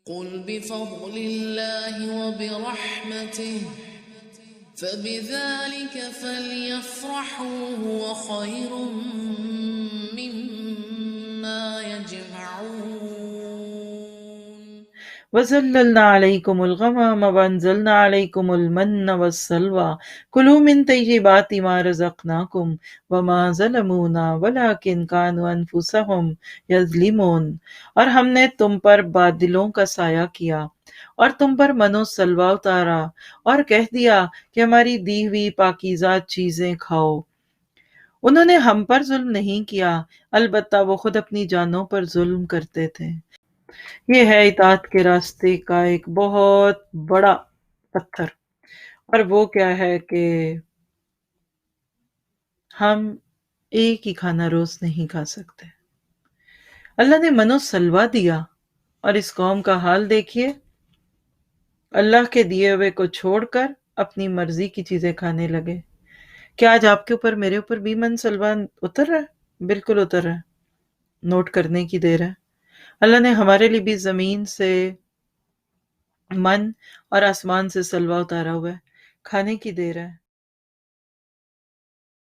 قل بفضل الله وبرحمته فبذلك فليفرحوا هو خير مما يجمعون وَظَلَّلْنَا عَلَيْكُمُ الْغَمَامَ وَأَنزَلْنَا عَلَيْكُمُ الْمَنَّ وَالسَّلْوَىٰ كُلُوا مِن طَيِّبَاتِ مَا رَزَقْنَاكُمْ وَمَا ظَلَمُونَا وَلَٰكِن كَانُوا أَنفُسَهُمْ يَظْلِمُونَ۔ اور ہم نے تم پر بادلوں کا سایہ کیا اور تم پر من و سلوہ اتارا اور کہہ دیا کہ ہماری دی ہوئی پاکیزہ چیزیں کھاؤ۔ انہوں نے ہم پر ظلم نہیں کیا، البتہ وہ خود اپنی جانوں پر ظلم کرتے تھے۔ یہ ہے اطاعت کے راستے کا ایک بہت بڑا پتھر، اور وہ کیا ہے کہ ہم ایک ہی کھانا روز نہیں کھا سکتے۔ اللہ نے من و سلوہ دیا، اور اس قوم کا حال دیکھیے، اللہ کے دیے ہوئے کو چھوڑ کر اپنی مرضی کی چیزیں کھانے لگے۔ کیا آج آپ کے اوپر میرے اوپر بھی من سلوہ اتر رہا ہے؟ بالکل اتر رہا ہے۔ نوٹ کرنے کی دیر ہے۔ اللہ نے ہمارے لیے بھی زمین سے من اور آسمان سے سلوہ اتارا ہوا ہے، کھانے کی دیر ہے۔